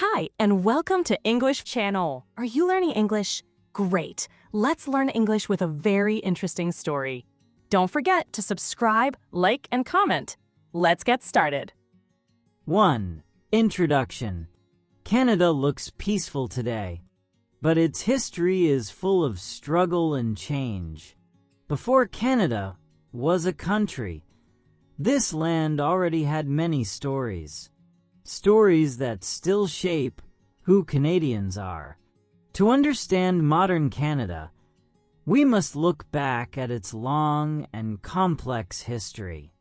Hi, and welcome to English Channel. Are you learning English? Great. Let's learn English with a very interesting story. Don't forget to subscribe, like, and comment. Let's get started. 1. Introduction. Canada looks peaceful today, but its history is full of struggle and change. Before Canada was a country, this land already had many stories. Stories that still shape who Canadians are. To understand modern Canada, we must look back at its long and complex history.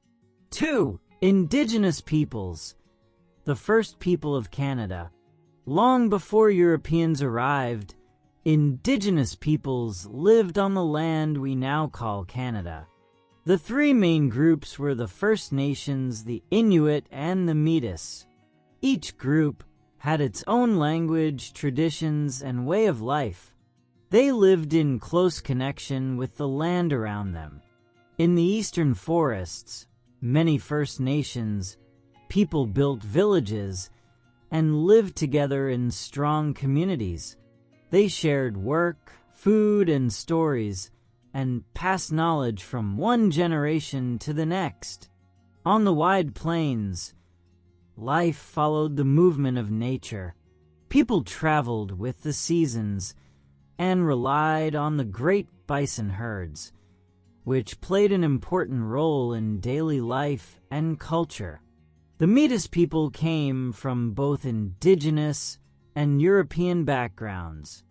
2. Indigenous peoples. The first people of Canada. Long before Europeans arrived, Indigenous peoples lived on the land we now call Canada. The three main groups were the First Nations, the Inuit, and the Métis. Each group had its own language, traditions, and way of life. They lived in close connection with the land around them. In the eastern forests, many First Nations people built villages and lived together in strong communities. They shared work, food, and stories, and passed knowledge from one generation to the next. On the wide plains, life followed the movement of nature. People traveled with the seasons and relied on the great bison herds, which played an important role in daily life and culture. The Métis people came from both Indigenous and European backgrounds.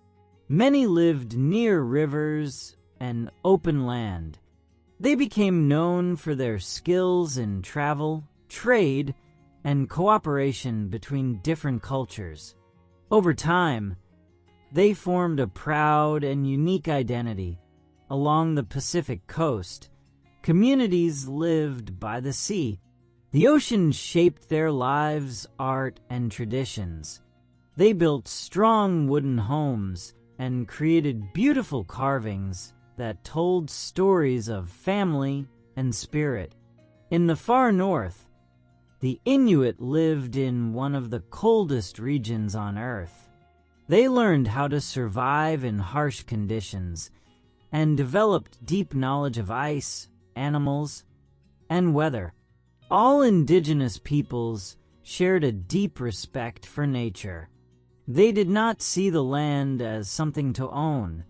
Many lived near rivers and open land. They became known for their skills in travel, trade, and cooperation between different cultures. Over time, they formed a proud and unique identity. Along the Pacific coast, communities lived by the sea. The ocean shaped their lives, art, and traditions. They built strong wooden homes and created beautiful carvings that told stories of family and spirit. In the far north, the Inuit lived in one of the coldest regions on Earth. They learned how to survive in harsh conditions and developed deep knowledge of ice, animals, and weather. All Indigenous peoples shared a deep respect for nature. They did not see the land as something to own.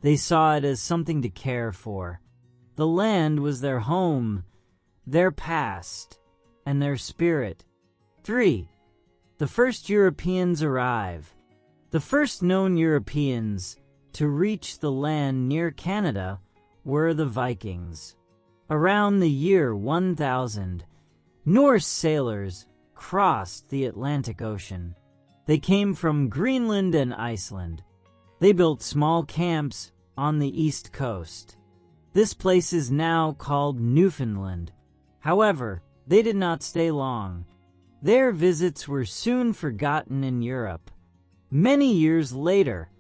They saw it as something to care for. The land was their home, their past, and their spirit. 3. The first Europeans arrive. The first known Europeans to reach the land near Canada were the Vikings. Around the year 1000, Norse sailors crossed the Atlantic Ocean. They came from Greenland and Iceland. They built small camps on the east coast. This place is now called Newfoundland. However, they did not stay long. Their visits were soon forgotten in Europe. Many years later,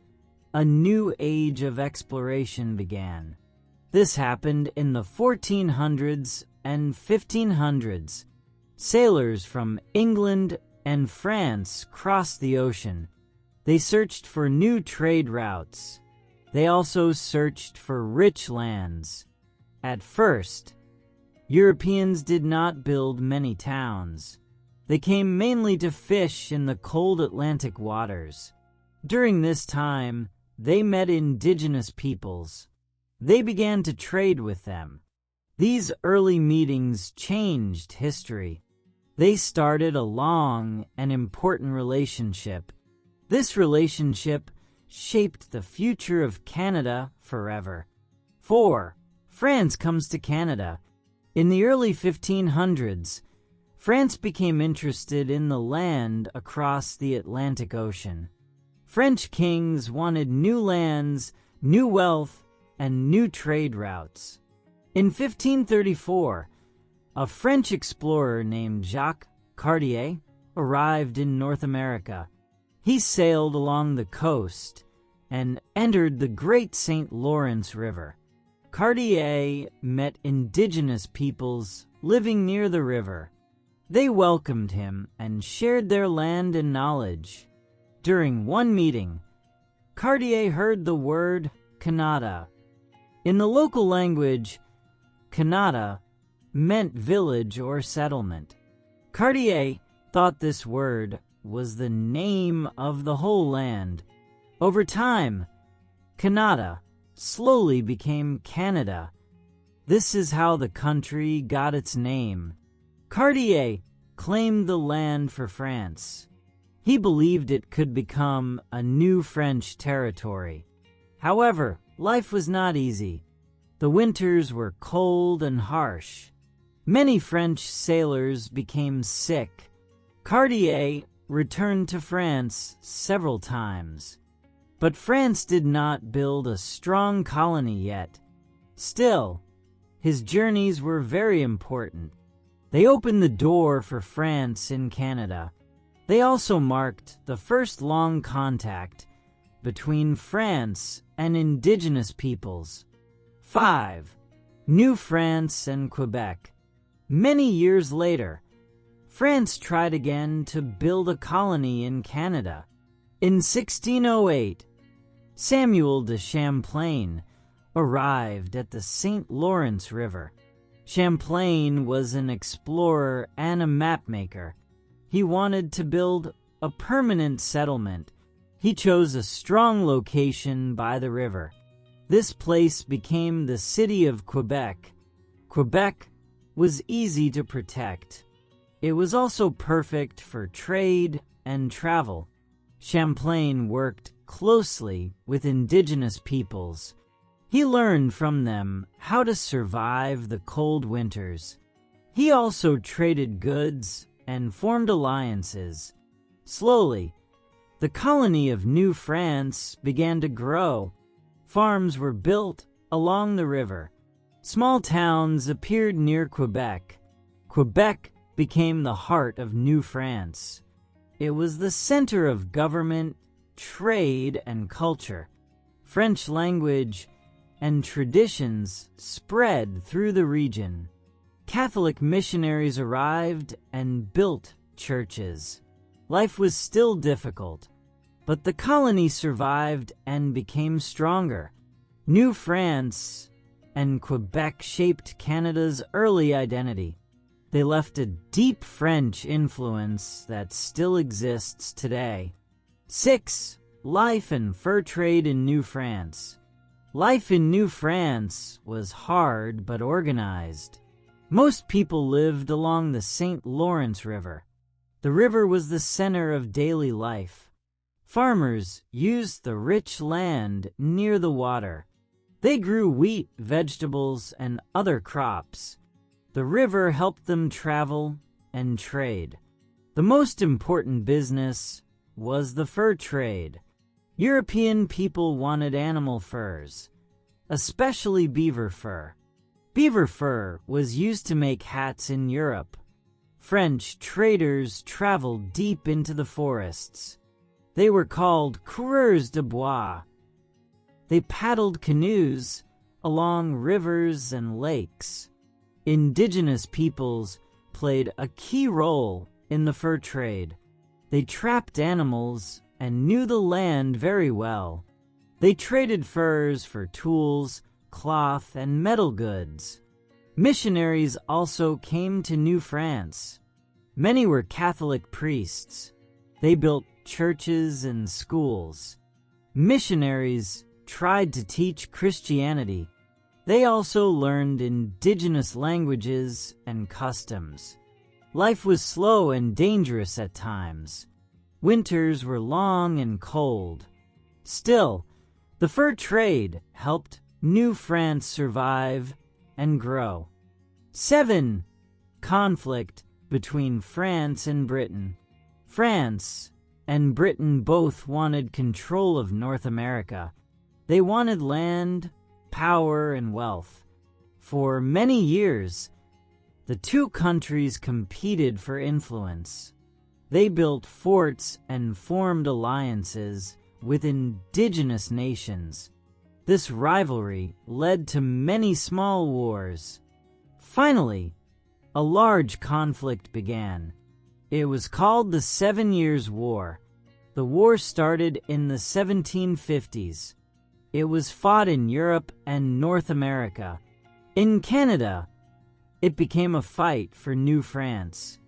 a new age of exploration began. This happened in the 1400s and 1500s. Sailors from England and France crossed the ocean. They searched for new trade routes. They also searched for rich lands. At first, Europeans did not build many towns. They came mainly to fish in the cold Atlantic waters. During this time, they met Indigenous peoples. They began to trade with them. These early meetings changed history. They started a long and important relationship. This relationship shaped the future of Canada forever. 4. France comes to Canada. In the early 1500s, France became interested in the land across the Atlantic Ocean. French kings wanted new lands, new wealth, and new trade routes. In 1534, a French explorer named Jacques Cartier arrived in North America. He sailed along the coast and entered the Great St. Lawrence River. Cartier met Indigenous peoples living near the river. They welcomed him and shared their land and knowledge. During one meeting, Cartier heard the word Canada. In the local language, Canada meant village or settlement. Cartier thought this word was the name of the whole land. Over time, Canada slowly became Canada. This is how the country got its name. Cartier claimed the land for France. He believed it could become a new French territory. However, life was not easy. The winters were cold and harsh. Many French sailors became sick. Cartier returned to France several times. But France did not build a strong colony yet. Still, his journeys were very important. They opened the door for France in Canada. They also marked the first long contact between France and Indigenous peoples. 5. New France and Quebec. Many years later, France tried again to build a colony in Canada. In 1608, Samuel de Champlain arrived at the St. Lawrence River. Champlain was an explorer and a mapmaker. He wanted to build a permanent settlement. He chose a strong location by the river. This place became the city of Quebec. Quebec was easy to protect. It was also perfect for trade and travel. Champlain worked closely with Indigenous peoples. He learned from them how to survive the cold winters. He also traded goods and formed alliances. Slowly, the colony of New France began to grow. Farms were built along the river. Small towns appeared near Quebec. Quebec became the heart of New France. It was the center of government, trade, and culture. French language and traditions spread through the region. Catholic missionaries arrived and built churches. Life was still difficult, but the colony survived and became stronger. New France and Quebec shaped Canada's early identity. They left a deep French influence that still exists today. 6. Life and fur trade in New France. Life in New France was hard but organized. Most people lived along the St. Lawrence River. The river was the center of daily life. Farmers used the rich land near the water. They grew wheat, vegetables, and other crops. The river helped them travel and trade. The most important business was the fur trade. European people wanted animal furs, especially beaver fur. Beaver fur was used to make hats in Europe. French traders traveled deep into the forests. They were called coureurs de bois. They paddled canoes along rivers and lakes. Indigenous peoples played a key role in the fur trade. They trapped animals and knew the land very well. They traded furs for tools, cloth, and metal goods. Missionaries also came to New France. Many were Catholic priests. They built churches and schools. Missionaries tried to teach Christianity. They also learned indigenous languages and customs. Life was slow and dangerous at times. Winters were long and cold. Still, the fur trade helped New France survive and grow. 7. Conflict between France and Britain. France and Britain both wanted control of North America. They wanted land, power, and wealth. For many years, the two countries competed for influence. They built forts and formed alliances with indigenous nations. This rivalry led to many small wars. Finally, a large conflict began. It was called the 7 Years' War. The war started in the 1750s. It was fought in Europe and North America. In Canada, it became a fight for New France.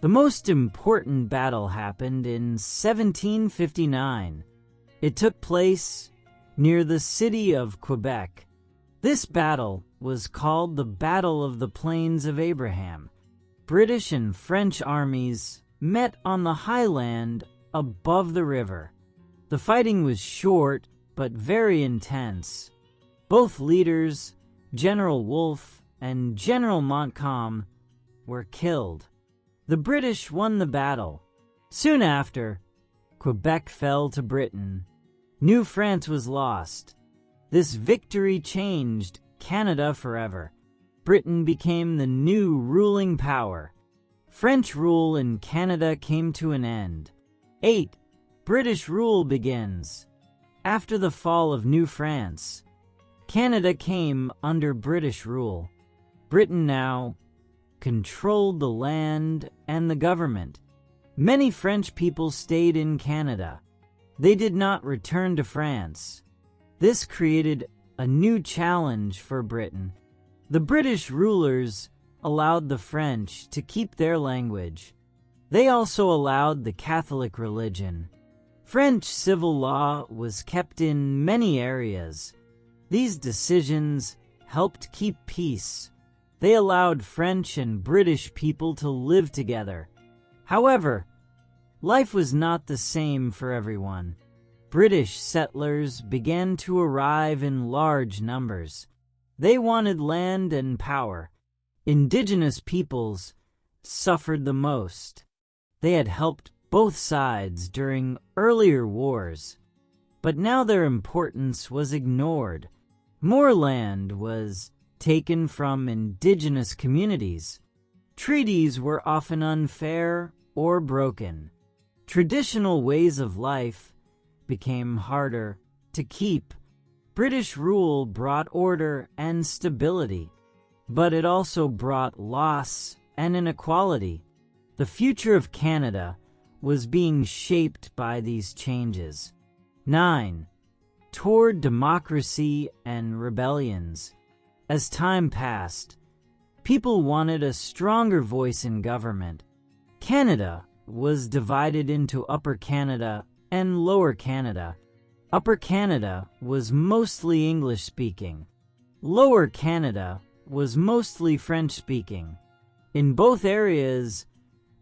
The most important battle happened in 1759. It took place near the city of Quebec. This battle was called the Battle of the Plains of Abraham. British and French armies met on the highland above the river. The fighting was short but very intense. Both leaders, General Wolfe and General Montcalm, were killed. The British won the battle. Soon after, Quebec fell to Britain. New France was lost. This victory changed Canada forever. Britain became the new ruling power. French rule in Canada came to an end. 8. British rule begins. After the fall of New France, Canada came under British rule. Britain now controlled the land and the government. Many French people stayed in Canada. They did not return to France. This created a new challenge for Britain. The British rulers allowed the French to keep their language. They also allowed the Catholic religion. French civil law was kept in many areas. These decisions helped keep peace. They allowed French and British people to live together. However, life was not the same for everyone. British settlers began to arrive in large numbers. They wanted land and power. Indigenous peoples suffered the most. They had helped both sides during earlier wars, but now their importance was ignored. More land was taken from indigenous communities. Treaties were often unfair or broken. Traditional ways of life became harder to keep. British rule brought order and stability, but it also brought loss and inequality. The future of Canada was being shaped by these changes. 9. Toward democracy and rebellions. As time passed, people wanted a stronger voice in government. Canada was divided into Upper Canada and Lower Canada. Upper Canada was mostly English-speaking. Lower Canada was mostly French-speaking. In both areas,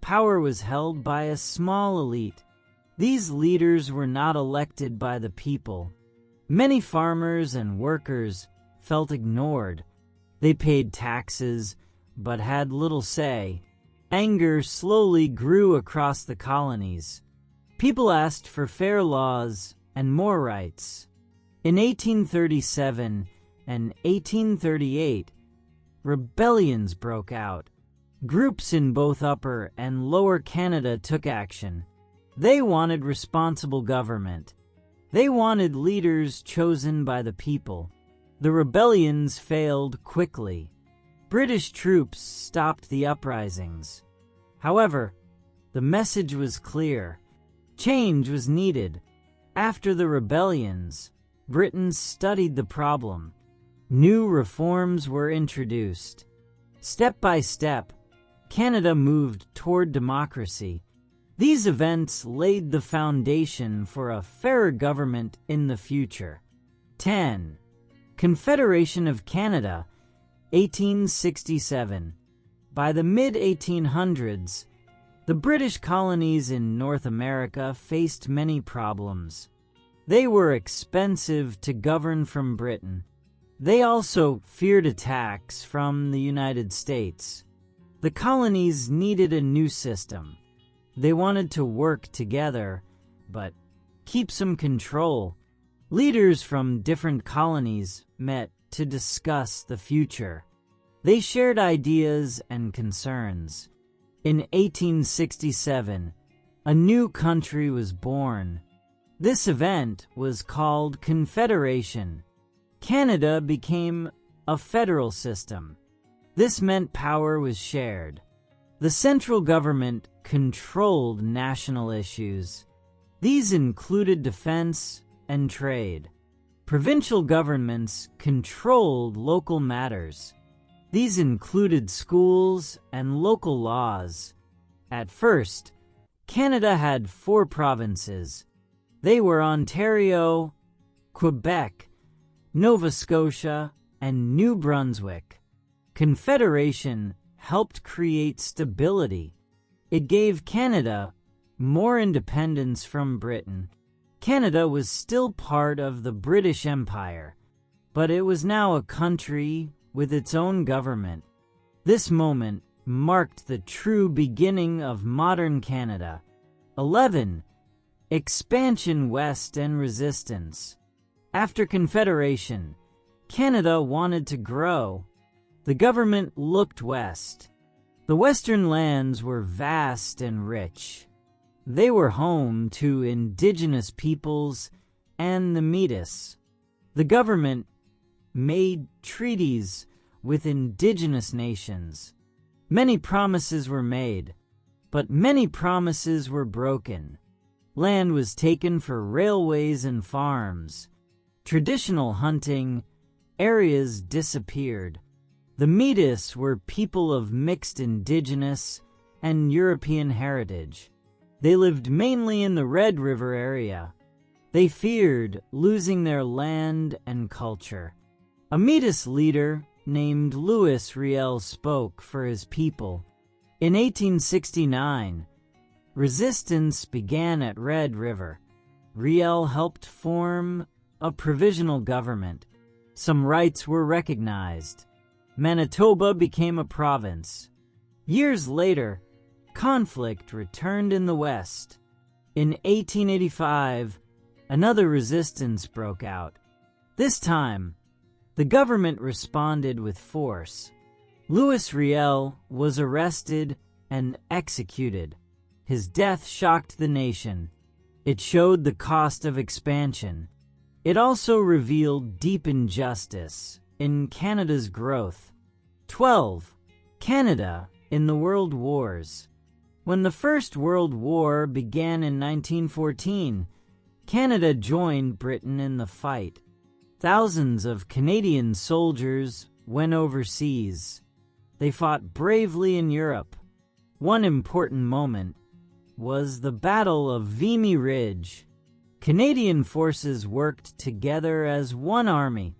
power was held by a small elite. These leaders were not elected by the people. Many farmers and workers felt ignored. They paid taxes, but had little say. Anger slowly grew across the colonies. People asked for fair laws and more rights. In 1837 and 1838, rebellions broke out. Groups in both Upper and Lower Canada took action. They wanted responsible government. They wanted leaders chosen by the people. The rebellions failed quickly. British troops stopped the uprisings. However, the message was clear. Change was needed. After the rebellions, Britain studied the problem. New reforms were introduced. Step by step, Canada moved toward democracy. These events laid the foundation for a fairer government in the future. 10. Confederation of Canada, 1867. By the mid-1800s, the British colonies in North America faced many problems. They were expensive to govern from Britain. They also feared attacks from the United States. The colonies needed a new system. They wanted to work together, but keep some control. Leaders from different colonies met to discuss the future. They shared ideas and concerns. In 1867, a new country was born. This event was called Confederation. Canada became a federal system. This meant power was shared. The central government controlled national issues. These included defense and trade. Provincial governments controlled local matters. These included schools and local laws. At first, Canada had 4 provinces. They were Ontario, Quebec, Nova Scotia, and New Brunswick. Confederation helped create stability. It gave Canada more independence from Britain. Canada was still part of the British Empire, but it was now a country with its own government. This moment marked the true beginning of modern Canada. 11. Expansion west and resistance. After Confederation, Canada wanted to grow. The government looked west. The western lands were vast and rich. They were home to Indigenous peoples and the Métis. The government made treaties with Indigenous nations. Many promises were made, but many promises were broken. Land was taken for railways and farms. Traditional hunting areas disappeared. The Métis were people of mixed Indigenous and European heritage. They lived mainly in the Red River area. They feared losing their land and culture. A Métis leader named Louis Riel spoke for his people. In 1869, resistance began at Red River. Riel helped form a provisional government. Some rights were recognized. Manitoba became a province. Years later, conflict returned in the West. In 1885, another resistance broke out. This time, the government responded with force. Louis Riel was arrested and executed. His death shocked the nation. It showed the cost of expansion. It also revealed deep injustice in Canada's growth. 12. Canada in the World Wars. When the First World War began in 1914, Canada joined Britain in the fight. Thousands of Canadian soldiers went overseas. They fought bravely in Europe. One important moment was the Battle of Vimy Ridge. Canadian forces worked together as one army.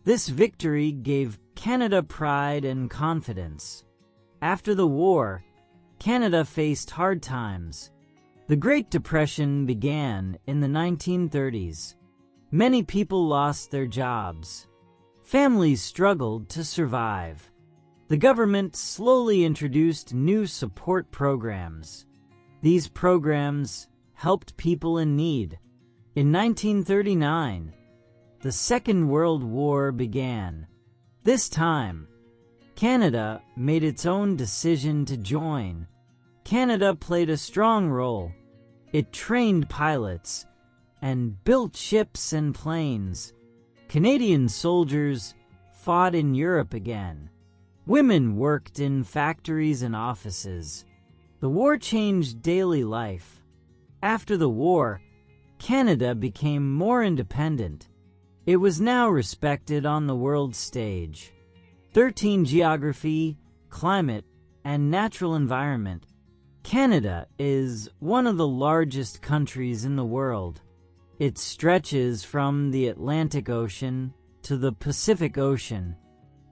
This victory gave Canada pride and confidence. After the war, Canada faced hard times. The Great Depression began in the 1930s. Many people lost their jobs. Families struggled to survive. The government slowly introduced new support programs. These programs helped people in need. In 1939, the Second World War began. This time, Canada made its own decision to join. Canada played a strong role. It trained pilots and built ships and planes. Canadian soldiers fought in Europe again. Women worked in factories and offices. The war changed daily life. After the war, Canada became more independent. It was now respected on the world stage. 13. Geography, climate, and natural environment. Canada is one of the largest countries in the world. It stretches from the Atlantic Ocean to the Pacific Ocean.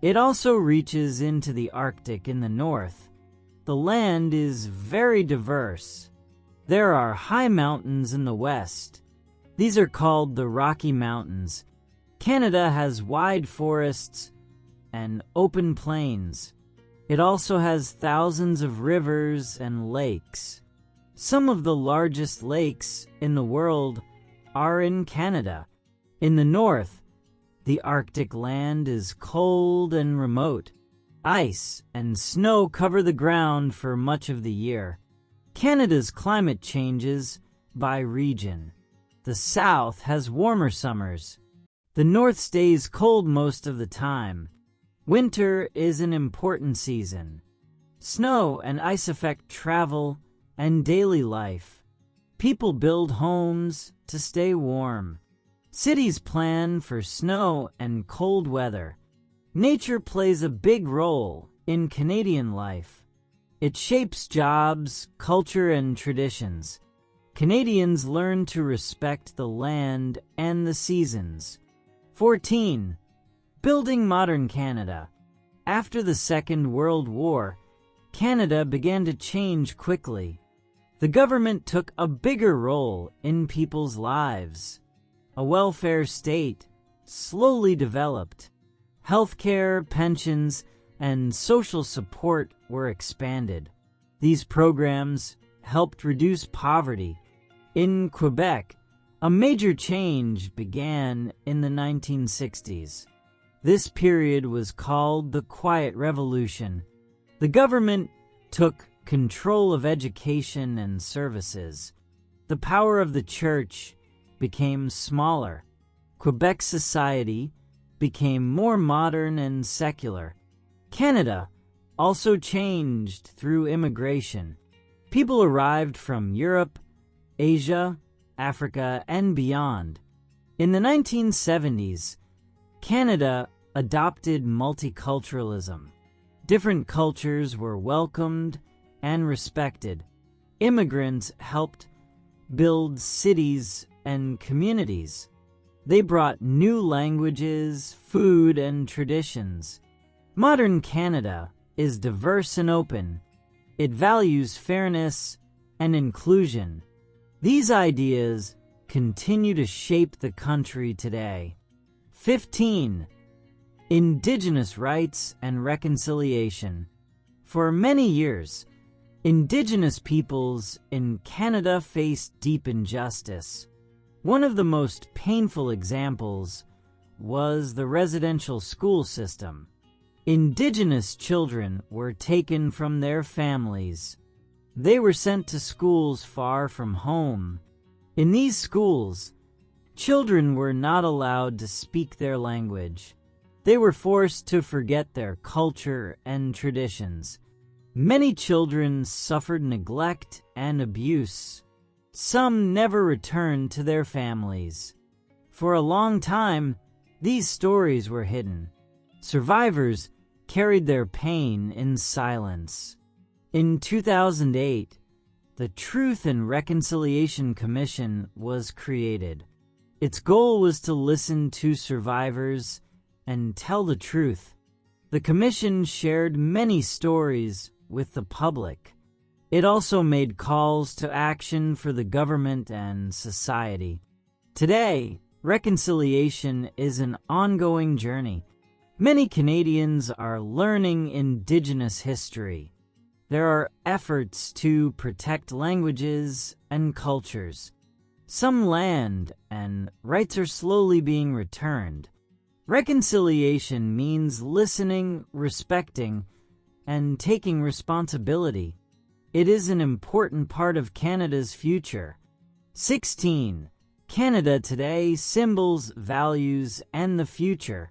It also reaches into the Arctic in the north. The land is very diverse. There are high mountains in the west. These are called the Rocky Mountains. Canada has wide forests and open plains. It also has thousands of rivers and lakes. Some of the largest lakes in the world are in Canada. In the north, the Arctic land is cold and remote. Ice and snow cover the ground for much of the year. Canada's climate changes by region. The south has warmer summers. The north stays cold most of the time. Winter is an important season. Snow and ice affect travel and daily life. People build homes to stay warm. Cities plan for snow and cold weather. Nature plays a big role in Canadian life. It shapes jobs, culture, and traditions. Canadians learn to respect the land and the seasons. 14. Building modern Canada. After the Second World War, Canada began to change quickly. The government took a bigger role in people's lives. A welfare state slowly developed. Healthcare, pensions, and social support were expanded. These programs helped reduce poverty. In Quebec, a major change began in the 1960s. This period was called the Quiet Revolution. The government took control of education and services. The power of the church became smaller. Quebec society became more modern and secular. Canada also changed through immigration. People arrived from Europe, Asia, Africa, and beyond. In the 1970s, Canada adopted multiculturalism. Different cultures were welcomed and respected. Immigrants helped build cities and communities. They brought new languages, food, and traditions. Modern Canada is diverse and open. It values fairness and inclusion. These ideas continue to shape the country today. 15. Indigenous rights and reconciliation. For many years, Indigenous peoples in Canada faced deep injustice. One of the most painful examples was the residential school system. Indigenous children were taken from their families. They were sent to schools far from home. In these schools, children were not allowed to speak their language. They were forced to forget their culture and traditions. Many children suffered neglect and abuse. Some never returned to their families. For a long time, these stories were hidden. Survivors carried their pain in silence. In 2008, the Truth and Reconciliation Commission was created. Its goal was to listen to survivors and tell the truth. The commission shared many stories with the public. It also made calls to action for the government and society. Today, reconciliation is an ongoing journey. Many Canadians are learning Indigenous history. There are efforts to protect languages and cultures. Some land and rights are slowly being returned. Reconciliation means listening, respecting, and taking responsibility. It is an important part of Canada's future. 16. Canada today: symbols, values, and the future.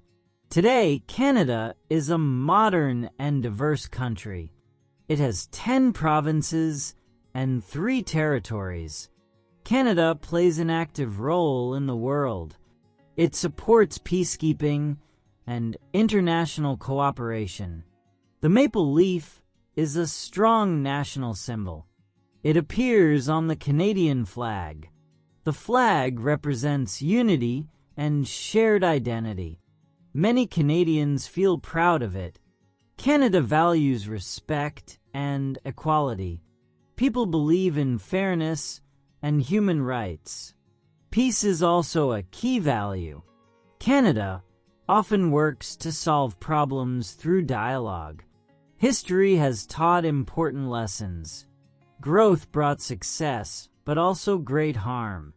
Today, Canada is a modern and diverse country. It has 10 provinces and 3 territories. Canada plays an active role in the world. It supports peacekeeping and international cooperation. The maple leaf is a strong national symbol. It appears on the Canadian flag. The flag represents unity and shared identity. Many Canadians feel proud of it. Canada values respect and equality. People believe in fairness and human rights. Peace is also a key value. Canada often works to solve problems through dialogue. History has taught important lessons. Growth brought success, but also great harm.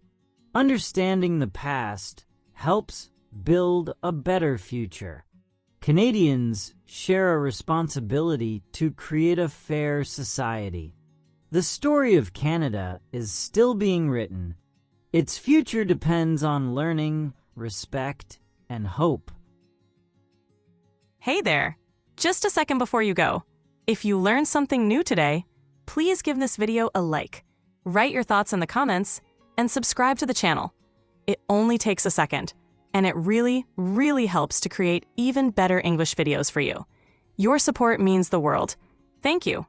Understanding the past helps build a better future. Canadians share a responsibility to create a fair society. The story of Canada is still being written. Its future depends on learning, respect, and hope. Hey there! Just a second before you go. If you learned something new today, please give this video a like. write your thoughts in the comments, and subscribe to the channel. It only takes a second, and it really, really helps to create even better English videos for you. Your support means the world. Thank you.